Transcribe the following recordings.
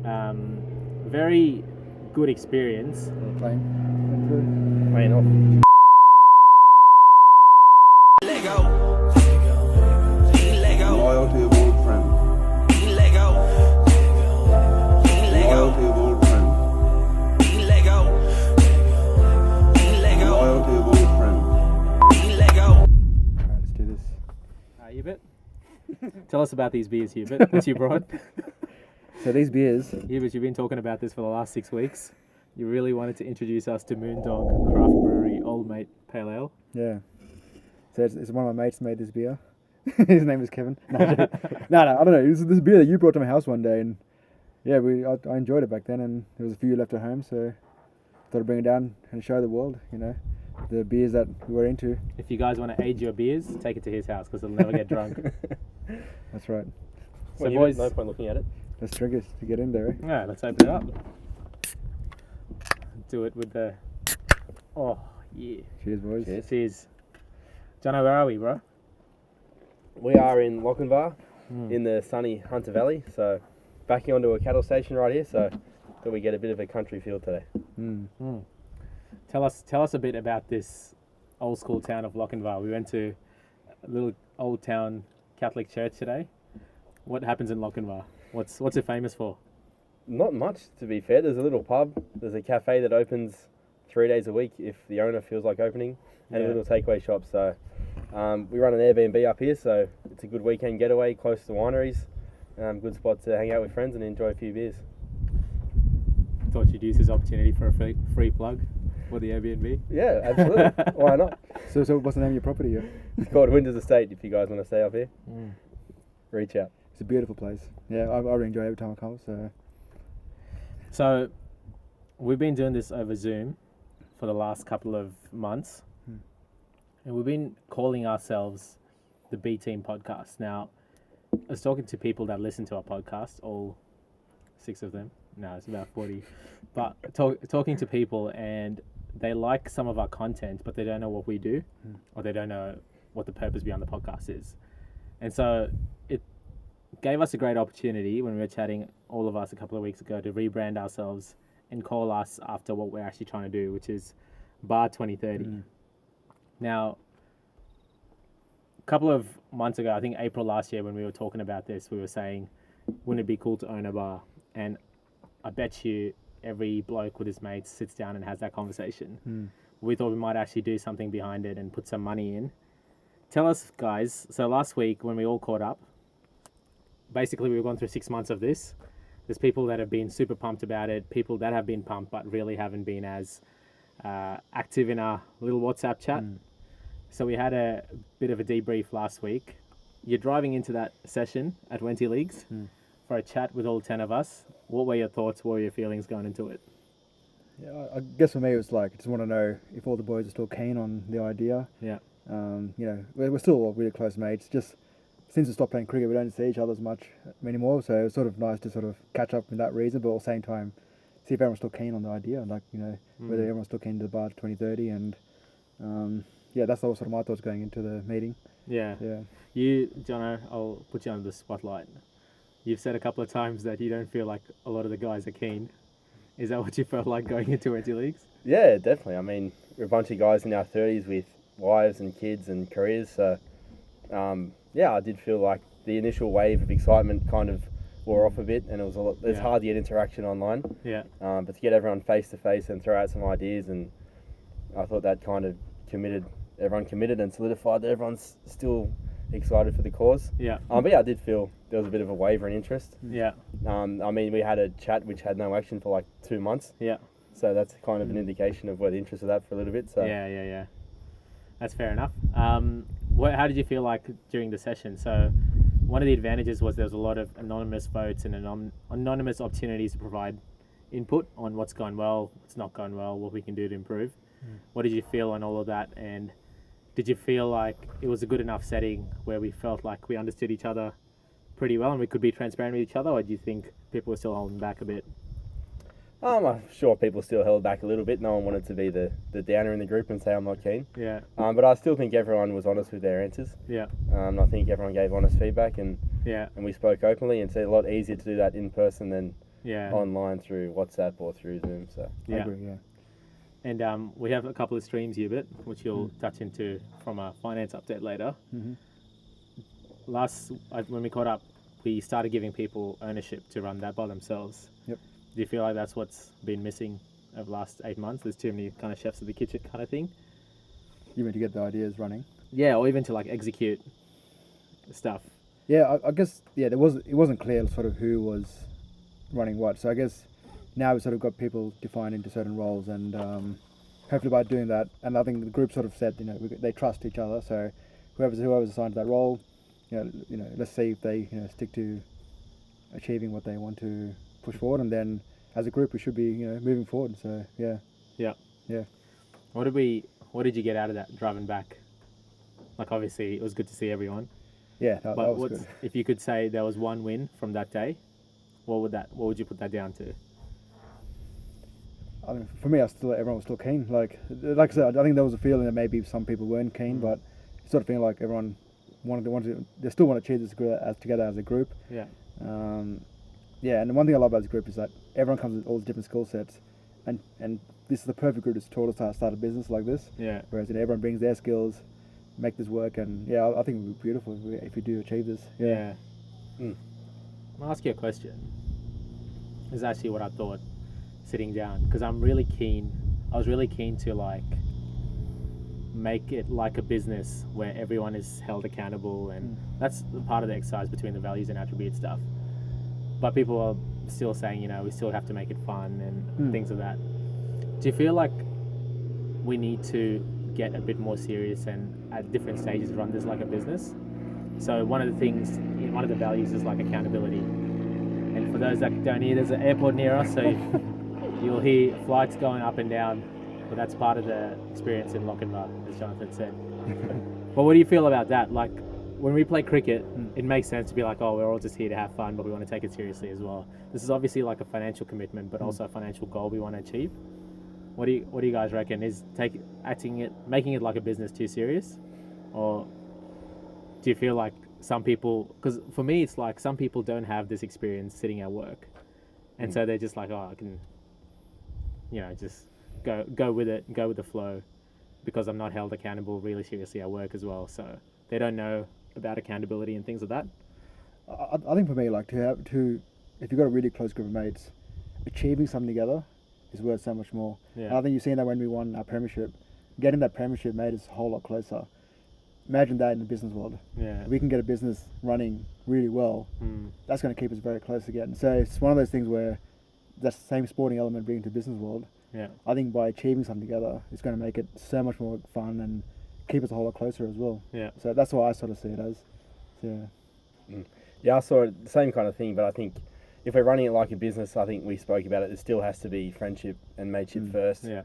Very good experience. Playing off. Loyalty of old friend. Loyalty of old friend. Loyalty of old friend. Alright, let's do this. Hubert, tell us about these beers, Hubert, that you brought. So these beers, Hubert, you've been talking about this for the last 6 weeks. You really wanted to introduce us to Moondog Craft Brewery Old Mate Pale Ale. yeah. So it's one of my mates made this beer. His name is Kevin. No, I don't know. It was this beer that you brought to my house one day, and yeah, I enjoyed it back then, and there was a few left at home, so thought I'd bring it down and show the world, the beers that we were into. If you guys want to age your beers, take it to his house because it'll never get drunk. That's right. So Well, boys, no point looking at it. Let's drink it to get in there. Yeah, let's open it up. Do it with the... Oh, yeah. Cheers, boys. Cheers. Jono, where are we, bro? We are in Lochinvar, in the sunny Hunter Valley, so backing onto a cattle station right here, so that we get a bit of a country feel today. Tell us a bit about this old school town of Lochinvar. We went to a little old town Catholic church today. What happens in Lochinvar? What's it famous for? Not much, to be fair. There's a little pub, there's a cafe that opens 3 days a week if the owner feels like opening, and a little takeaway shop. So we run an Airbnb up here, so it's a good weekend getaway close to wineries. Good spot to hang out with friends and enjoy a few beers. Thought you'd use this opportunity for a free plug for the Airbnb. Yeah, absolutely. Why not? So what's the name of your property here? It's called Winders Estate. If you guys want to stay up here, reach out. It's a beautiful place. Yeah, I really enjoy it every time I come. So we've been doing this over Zoom for the last couple of months, and we've been calling ourselves the B Team Podcast. Now, I was talking to people that listen to our podcast, all 6 of them. No, it's about 40. But talking to people, and they like some of our content, but they don't know what we do, or they don't know what the purpose behind the podcast is. And so it gave us a great opportunity when we were chatting, all of us, a couple of weeks ago, to rebrand ourselves and call us after what we're actually trying to do, which is Bar 2030. Now, a couple of months ago, I think April last year, when we were talking about this, we were saying, wouldn't it be cool to own a bar? And I bet you every bloke with his mates sits down and has that conversation. We thought we might actually do something behind it and put some money in. Tell us, guys, so last week when we all caught up, basically we've gone through 6 months of this. There's people that have been super pumped about it, people that have been pumped but really haven't been as active in our little WhatsApp chat. So we had a bit of a debrief last week. You're driving into that session at Wenty Leagues for a chat with all 10 of us. What were your thoughts? What were your feelings going into it? Yeah, I guess for me it was like, I just want to know if all the boys are still keen on the idea. Yeah. We're still all really close mates. Just since we stopped playing cricket, we don't see each other as much anymore. So it's sort of nice to sort of catch up in that reason, but at the same time, see if everyone's still keen on the idea, whether everyone's still keen to the bar 2030. And that's all sort of my thoughts going into the meeting. Yeah. You, Jono, I'll put you under the spotlight. You've said a couple of times that you don't feel like a lot of the guys are keen. Is that what you felt like going into Wenty Leagues? Yeah, definitely. I mean, we're a bunch of guys in our 30s with wives and kids and careers, so I did feel like the initial wave of excitement kind of wore off a bit, and it's hard to get interaction online. Yeah. But to get everyone face to face and throw out some ideas, and I thought that kind of everyone committed and solidified that everyone's still excited for the cause. Yeah. I did feel there was a bit of a waver in interest. Yeah. We had a chat which had no action for like 2 months. Yeah. So that's kind of an indication of where the interest was at for a little bit. So yeah. That's fair enough. How did you feel like during the session? So one of the advantages was there was a lot of anonymous votes and anonymous opportunities to provide input on what's gone well, what's not gone well, what we can do to improve. What did you feel on all of that? And did you feel like it was a good enough setting where we felt like we understood each other pretty well and we could be transparent with each other, or do you think people were still holding back a bit? I'm sure people still held back a little bit. No one wanted to be the downer in the group and say I'm not keen. Yeah. But I still think everyone was honest with their answers. Yeah. I think everyone gave honest feedback and we spoke openly, and it's a lot easier to do that in person than Yeah. online through WhatsApp or through Zoom. So I Yeah. agree, yeah. And we have a couple of streams, Hubert, which you'll touch into from a finance update later. Mm-hmm. When we caught up, we started giving people ownership to run that by themselves. Yep. Do you feel like that's what's been missing over the last 8 months? There's too many kind of chefs in the kitchen kind of thing. You mean to get the ideas running? Yeah, or even to like execute stuff. Yeah, I guess it wasn't clear sort of who was running what. So I guess now we've sort of got people defined into certain roles, and hopefully by doing that, and I think the group sort of said, they trust each other. So whoever's assigned to that role, let's see if they stick to achieving what they want to push forward, and then as a group we should be moving forward. So yeah. What did you get out of that driving back? Like obviously it was good to see everyone. Yeah, that But was good. if you could say there was one win from that day, what would you put that down to? I mean, for me, everyone was still keen. Like I said, I think there was a feeling that maybe some people weren't keen, but it's sort of feeling like everyone they still want to achieve this together as a group. Yeah. Yeah, and the one thing I love about this group is that everyone comes with all these different skill sets, and this is the perfect group to taught us how to start a business like this. Yeah. Whereas everyone brings their skills, make this work, and yeah, I think it would be beautiful if we do achieve this. Yeah. I'll ask you a question. This is actually what I thought sitting down, because I was really keen to like make it like a business where everyone is held accountable, and that's the part of the exercise between the values and attribute stuff. But people are still saying, we still have to make it fun and things of that. Do you feel like we need to get a bit more serious and at different stages run this like a business? So one of the values is like accountability. And for those that don't hear, there's an airport near us, so you'll hear flights going up and down. But that's part of the experience in Lochinvar, as Jonathan said. But what do you feel about that? Like when we play cricket, it makes sense to be like, oh, we're all just here to have fun, but we want to take it seriously as well. This is obviously like a financial commitment, but also a financial goal we want to achieve. What do you guys reckon? Is making it like a business too serious, or do you feel like some people? Because for me, it's like some people don't have this experience sitting at work, and so they're just like, oh, I can, just go with it, go with the flow, because I'm not held accountable really seriously at work as well. So they don't know about accountability and things like that. I think for me, like if you've got a really close group of mates, achieving something together is worth so much more. Yeah. And I think you've seen that when we won our premiership. Getting that premiership made us a whole lot closer. Imagine that in the business world. Yeah. If we can get a business running really well, that's going to keep us very close again. So it's one of those things where that same sporting element bringing to the business world. Yeah. I think by achieving something together, it's going to make it so much more fun and keep us a whole lot closer as well. Yeah. So that's what I sort of see it as. Yeah. Yeah, I saw it, the same kind of thing, but I think if we're running it like a business, I think we spoke about it, there still has to be friendship and mateship first. Yeah.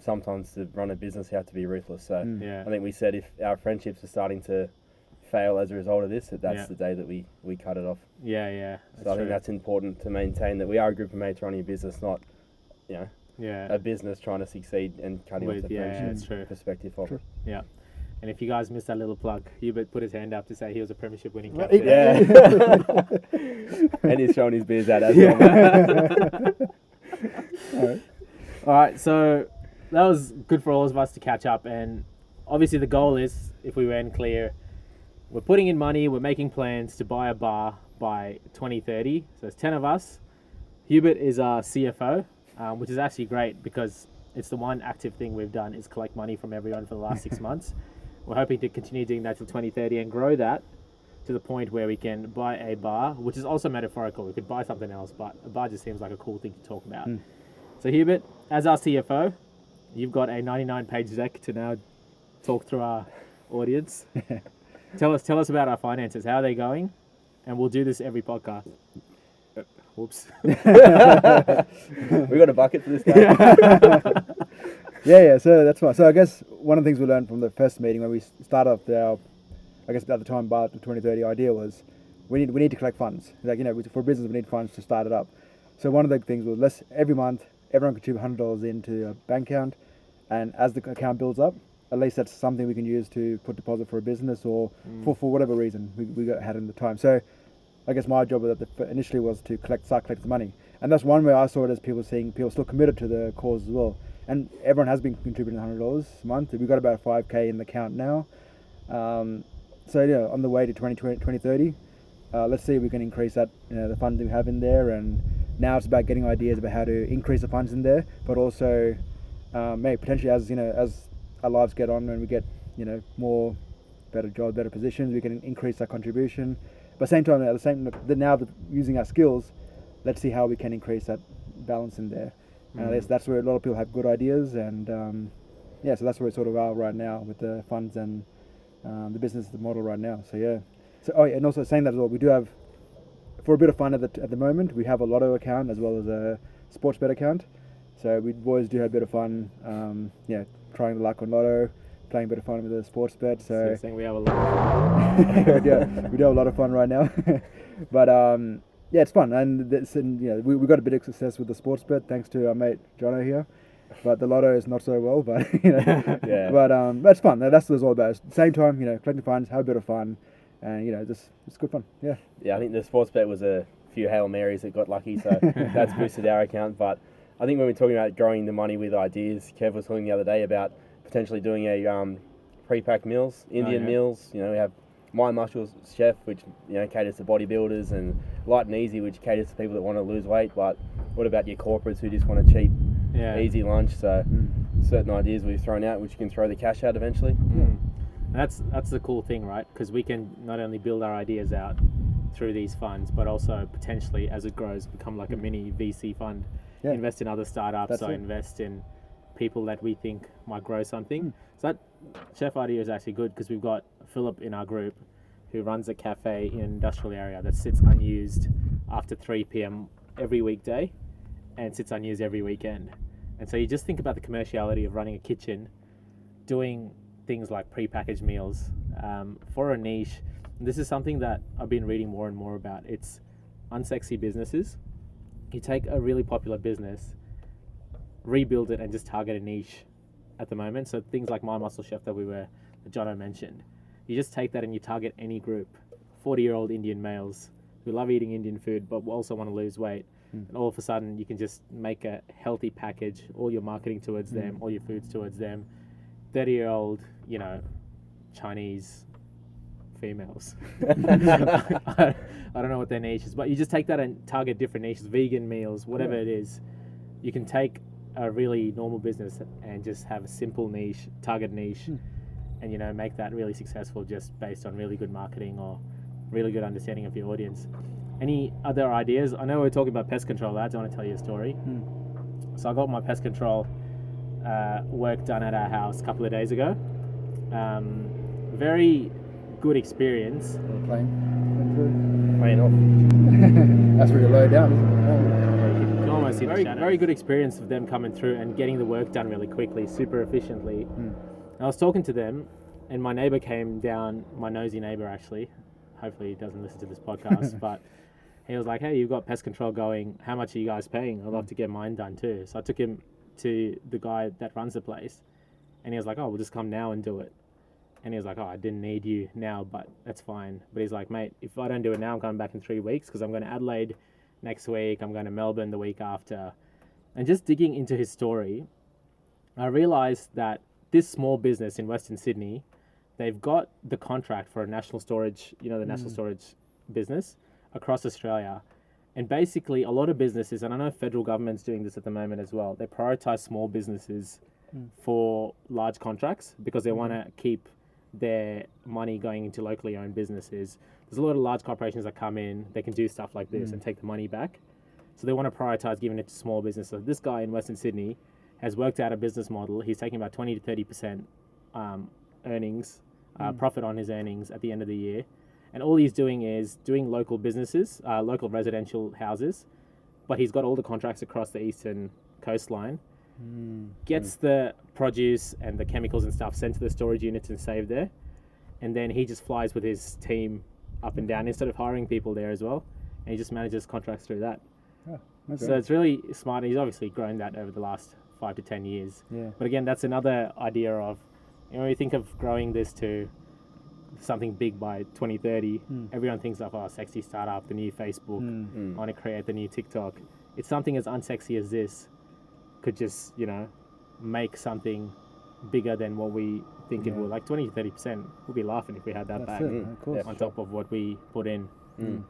Sometimes to run a business, you have to be ruthless. So Yeah. I think we said if our friendships are starting to fail as a result of this, that's Yeah. the day that we cut it off. Yeah. So I think that's important to maintain, that we are a group of mates running a business, not, yeah. a business trying to succeed and cutting off the friendship that's true. perspective of it. Yeah. And if you guys missed that little plug, Hubert put his hand up to say he was a premiership winning Well, captain. Yeah. And he's showing his beers out as well. All right, so that was good for all of us to catch up, and obviously the goal is, if we weren't clear, we're putting in money, we're making plans to buy a bar by 2030. So it's 10 of us. Hubert is our CFO, which is actually great because it's the one active thing we've done is collect money from everyone for the last 6 months. We're hoping to continue doing that till 2030 and grow that to the point where we can buy a bar, which is also metaphorical. We could buy something else, but a bar just seems like a cool thing to talk about. So Hubert, as our CFO, you've got a 99-page deck to now talk through our audience. Tell us about our finances. How are they going? And we'll do this every podcast. Whoops. We got a bucket for this guy. Yeah, so that's fine. So I guess one of the things we learned from the first meeting when we started up I guess at the time, bar the 2030 idea was we need to collect funds. Like, for business we need funds to start it up. So one of the things was every month everyone contribute $100 into a bank account, and as the account builds up, at least that's something we can use to put deposit for a business or for whatever reason we had in the time. So I guess my job initially was to start collecting the money. And that's one way I saw it, as people seeing people still committed to the cause as well. And everyone has been contributing $100 a month. We've got about 5K in the account now. So yeah, on the way to 2030, let's see if we can increase that, the funds we have in there. And now it's about getting ideas about how to increase the funds in there, but also maybe potentially as our lives get on and we get more better jobs, better positions, we can increase our contribution. But at the same time, now that using our skills, let's see how we can increase that balance in there. And I guess that's where a lot of people have good ideas, and so that's where we sort of are right now with the funds and the business model right now. So yeah. So and also saying that as well, we do have, for a bit of fun at the moment, we have a lotto account as well as a sports bet account. So we boys do have a bit of fun, trying the luck on lotto, playing a bit of fun with the sports bet. So you're saying we have a lot of fun. we do have a lot of fun right now. But it's fun, and we got a bit of success with the sports bet thanks to our mate Jono here. But the lotto is not so well. But Yeah. But it's fun. That's what it's all about. At the same time, collecting funds, have a bit of fun, and it's good fun. Yeah. Yeah, I think the sports bet was a few Hail Marys that got lucky, so that's boosted our account. But I think when we're talking about growing the money with ideas, Kev was talking the other day about potentially doing a pre-packed meals, Indian meals. We have My Muscles Chef, which caters to bodybuilders, and Light and Easy, which caters to people that want to lose weight. But what about your corporates who just want a cheap, easy lunch? So certain ideas we've thrown out, which you can throw the cash out eventually. That's the cool thing, right? Because we can not only build our ideas out through these funds, but also potentially, as it grows, become like a mini VC fund. Yeah. Invest in other startups, That's or it. invest in people that we think might grow something. So that chef idea is actually good, because we've got Philip in our group who runs a cafe in an industrial area that sits unused after 3 p.m. every weekday and sits unused every weekend. And so you just think about the commerciality of running a kitchen, doing things like pre-packaged meals for a niche. And this is something that I've been reading more and more about. It's unsexy businesses. You take a really popular business, rebuild it, and just target a niche at the moment. So things like My Muscle Chef that Jono mentioned. You just take that and you target any group, 40-year-old Indian males who love eating Indian food but also want to lose weight. And all of a sudden you can just make a healthy package, all your marketing towards them, all your foods towards them. 30-year-old, Chinese females. I don't know what their niche is, but you just take that and target different niches, vegan meals, whatever it is. You can take a really normal business and just have a simple niche, target niche, and make that really successful just based on really good marketing or really good understanding of your audience. Any other ideas? I know we're talking about pest control, lads. I want to tell you a story. So I got my pest control work done at our house a couple of days ago. Very good experience. Paying off. That's really low down, isn't it? You can almost see very good experience of them coming through and getting the work done really quickly, super efficiently. I was talking to them, and my neighbour came down, my nosy neighbour actually. Hopefully he doesn't listen to this podcast, but he was like, hey, you've got pest control going. How much are you guys paying? I'd love to get mine done too. So I took him to the guy that runs the place, and he was like, oh, we'll just come now and do it. And he was like, oh, I didn't need you now, but that's fine. But he's like, mate, if I don't do it now, I'm coming back in 3 weeks, because I'm going to Adelaide next week. I'm going to Melbourne the week after. And just digging into his story, I realised that this small business in Western Sydney, they've got the contract for a national storage, the national storage business across Australia. And basically a lot of businesses, and I know federal government's doing this at the moment as well, they prioritise small businesses for large contracts because they want to keep their money going into locally owned businesses. There's a lot of large corporations that come in, they can do stuff like this and take the money back. So they want to prioritise giving it to small business. So this guy in Western Sydney has worked out a business model. He's taking about 20 to 30% earnings, profit on his earnings at the end of the year. And all he's doing is doing local businesses, local residential houses, but he's got all the contracts across the eastern coastline, gets the produce and the chemicals and stuff sent to the storage units and saved there. And then he just flies with his team up and down instead of hiring people there as well. And he just manages contracts through that. So it's really smart. He's obviously grown that over the last 5 to 10 years. But again, that's another idea of, when you think of growing this to something big by 2030, everyone thinks of, sexy startup, the new Facebook, I want to create the new TikTok. it's something as unsexy as this could just, make something bigger than what we think it Yeah. will. Like 20 to 30%, we'll be laughing if we had that That's back it, of course. on top of what we put in. Mm.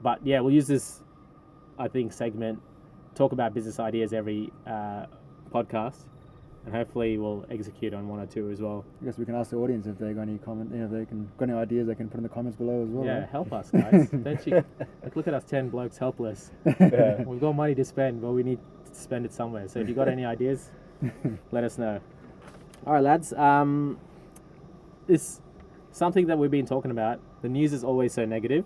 But yeah, we'll use this, I think, segment, talk about business ideas every podcast, and hopefully we'll execute on one or two as well. I guess we can ask the audience if they got any comment, if they got any ideas, they can put in the comments below as well. Yeah, right? help us, guys. Don't you? Like, look at us, 10 blokes helpless. Yeah. We've got money to spend, but we need to spend it somewhere. So if you got any ideas, let us know. All right, lads. It's something that we've been talking about. The news is always so negative,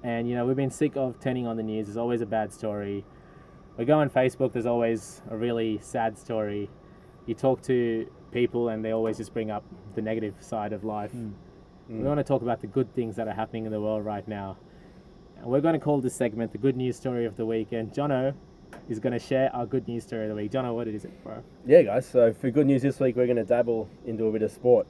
and we've been sick of turning on the news. There's always a bad story. We go on Facebook. There's always a really sad story. You talk to people, and they always just bring up the negative side of life. We want to talk about the good things that are happening in the world right now. And we're going to call this segment the good news story of the week. And Jono is going to share our good news story of the week. Jono, what is it, bro? Yeah, guys. So for good news this week, we're going to dabble into a bit of sport.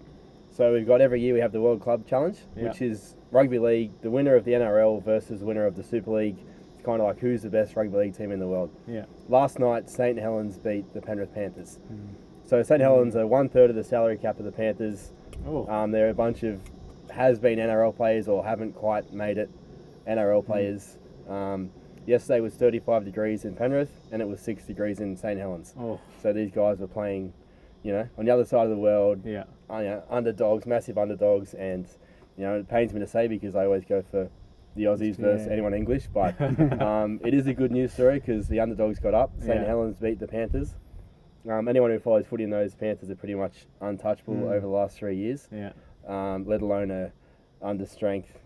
So we've got every year we have the World Club Challenge, Yeah. which is rugby league, the winner of the NRL versus the winner of the Super League. It's kind of like who's the best rugby league team in the world. Yeah. Last night, St. Helens beat the Penrith Panthers. So St. Helens are 1/3 of the salary cap of the Panthers. Oh. They're a bunch of has-been NRL players or haven't quite made it NRL players. Yesterday was 35 degrees in Penrith and it was 6 degrees in St. Helens. Oh. So these guys were playing, on the other side of the world, Yeah. underdogs, massive underdogs, and it pains me to say because I always go for the Aussies versus Yeah. anyone English, but it is a good news story because the underdogs got up. St. Yeah. Helens beat the Panthers. Anyone who follows footy knows Panthers are pretty much untouchable over the last 3 years, Yeah. let alone a under strength,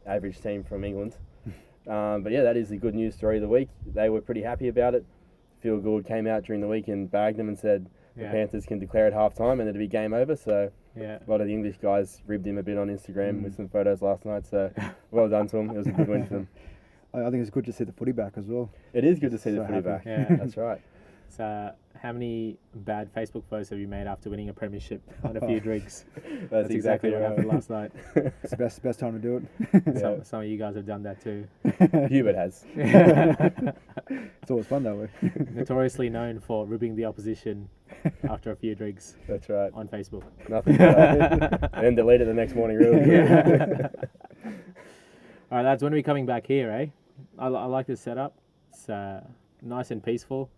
average team from England. But yeah, that is the good news story of the week. They were pretty happy about it. Phil Gould came out during the week and bagged them and said the Yeah. Panthers can declare at half time and it'll be game over. So Yeah. a lot of the English guys ribbed him a bit on Instagram with some photos last night. So well done to them. It was a good win for them. I think it's good to see the footy back as well. It is good to see the So footy happy. back. Yeah. That's right. So, how many bad Facebook posts have you made after winning a premiership on a few drinks? That's exactly what right. happened last night. It's the best time to do it. Yeah. Some of you guys have done that too. Hubert has. It's always fun that way. Notoriously known for ribbing the opposition after a few drinks That's right. on Facebook. Nothing but that. And then delete it the next morning really quick. All right, lads, when are we coming back here, eh? I like this setup. It's nice and peaceful.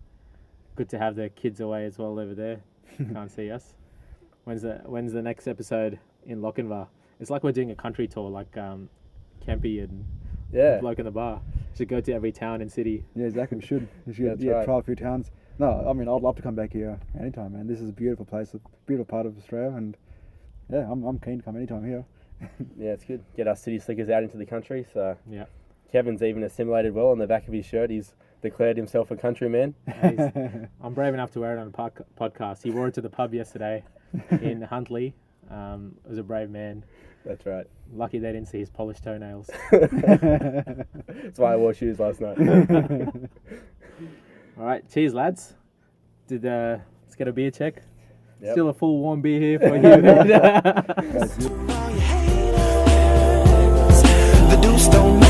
Good to have the kids away as well over there. Can't see us. When's the next episode in Lochinvar? It's like we're doing a country tour, like Kempy and Yeah. Bloke in the Bar. Should go to every town and city. Yeah, exactly. We should. That's right. Try a few towns. No, I mean, I'd love to come back here anytime, man. This is a beautiful place, a beautiful part of Australia, and yeah, I'm keen to come anytime here. Yeah, it's good. Get our city slickers out into the country. So Yeah. Kevin's even assimilated well on the back of his shirt. He's declared himself a countryman. I'm brave enough to wear it on a podcast. He wore it to the pub yesterday in Huntley. Was a brave man. That's right. Lucky they didn't see his polished toenails. That's why I wore shoes last night. All right, cheers, lads. Let's get a beer check. Yep. Still a full warm beer here for you. The deuce don't